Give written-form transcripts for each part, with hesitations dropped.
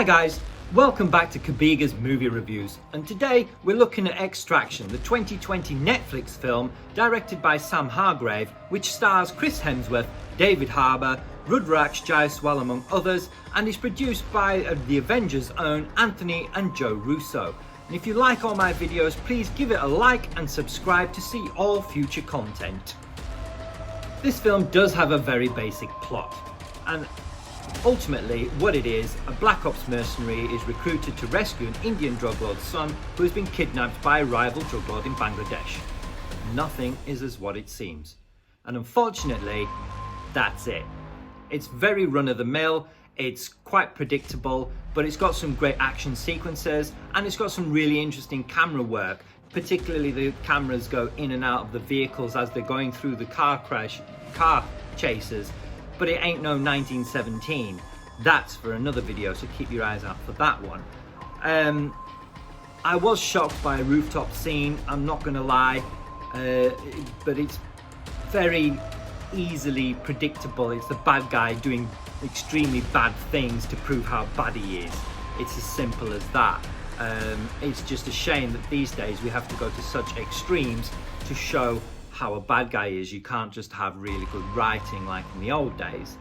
Hi guys, welcome back to Kabiga's Movie Reviews, and today we're looking at Extraction, the 2020 Netflix film directed by Sam Hargrave, which stars Chris Hemsworth, David Harbour, Rudraksh Jaiswal among others, and is produced by the Avengers' own Anthony and Joe Russo. And if you like all my videos, please give it a like and subscribe to see all future content. This film does have a very basic plot, and ultimately what it is, a Black Ops mercenary is recruited to rescue an Indian drug lord's son who has been kidnapped by a rival drug lord in Bangladesh. Nothing is as what it seems, and unfortunately that's it. It's very run-of-the-mill, it's quite predictable, but it's got some great action sequences and it's got some really interesting camera work. Particularly the cameras go in and out of the vehicles as they're going through the car chases. But it ain't no 1917. That's for another video, so keep your eyes out for that one. I was shocked by a rooftop scene, I'm not gonna lie, but it's very easily predictable. It's the bad guy doing extremely bad things to prove how bad he is. It's as simple as that. It's just a shame that these days we have to go to such extremes to show how a bad guy is. You can't just have really good writing like in the old days.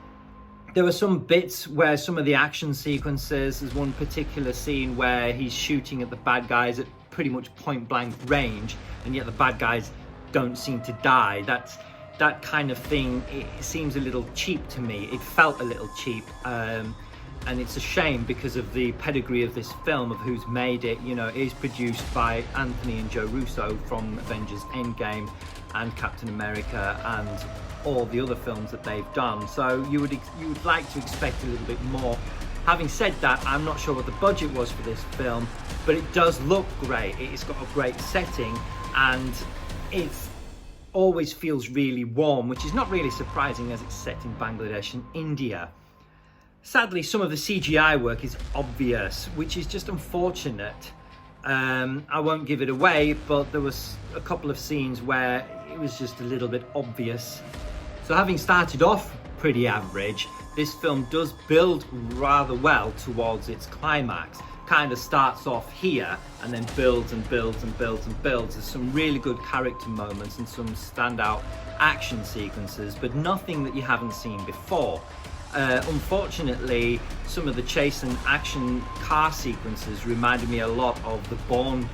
There were some bits where some of the action sequences, there's one particular scene where he's shooting at the bad guys at pretty much point blank range, and yet the bad guys don't seem to die. That kind of thing, it seems a little cheap to me. It felt a little cheap, and it's a shame because of the pedigree of this film, of who's made it. You know, it is produced by Anthony and Joe Russo from Avengers Endgame and Captain America and all the other films that they've done. So you would like to expect a little bit more. Having said that, I'm not sure what the budget was for this film, but it does look great. It's got a great setting and it always feels really warm, which is not really surprising as it's set in Bangladesh and India. Sadly, some of the CGI work is obvious, which is just unfortunate. I won't give it away, but there was a couple of scenes where it was just a little bit obvious. So having started off pretty average, this film does build rather well towards its climax. Kind of starts off here and then builds and builds and builds and builds. There's some really good character moments and some standout action sequences, but nothing that you haven't seen before. Unfortunately, some of the chase and action car sequences reminded me a lot of the Bourne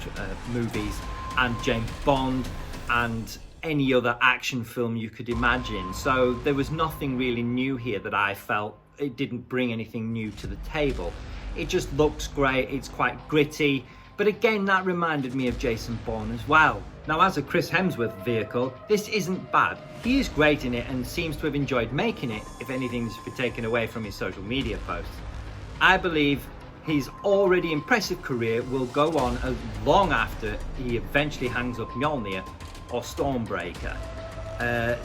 movies and James Bond and any other action film you could imagine. So there was nothing really new here that I felt. It didn't bring anything new to the table. It just looks great, it's quite gritty, but again that reminded me of Jason Bourne as well. Now, as a Chris Hemsworth vehicle, this isn't bad. He is great in it and seems to have enjoyed making it, if anything's been taken away from his social media posts. I believe his already impressive career will go on as long after he eventually hangs up Mjolnir or Stormbreaker.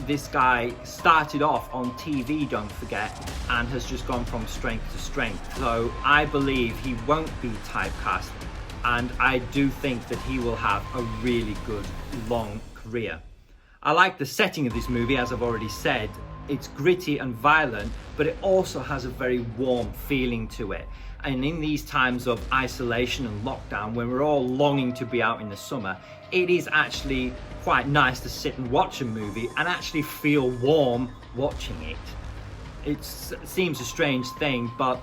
This guy started off on TV, don't forget, and has just gone from strength to strength. So I believe he won't be typecast, and I do think that he will have a really good long career. I like the setting of this movie, as I've already said. It's gritty and violent, but it also has a very warm feeling to it. And in these times of isolation and lockdown, when we're all longing to be out in the summer, it is actually quite nice to sit and watch a movie and actually feel warm watching it. It seems a strange thing, but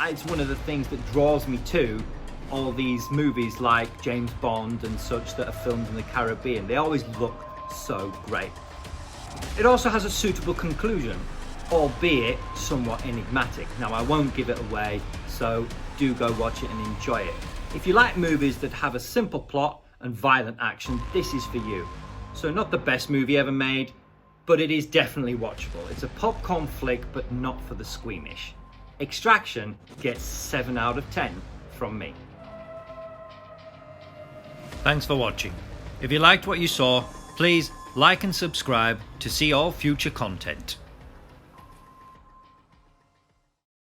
it's one of the things that draws me to all these movies like James Bond and such that are filmed in the Caribbean. They always look so great. It also has a suitable conclusion, albeit somewhat enigmatic. Now, I won't give it away, so do go watch it and enjoy it. If you like movies that have a simple plot and violent action, this is for you. So not the best movie ever made, but it is definitely watchable. It's a popcorn flick, but not for the squeamish. Extraction gets 7 out of 10 from me. Thanks for watching. If you liked what you saw, please like and subscribe to see all future content.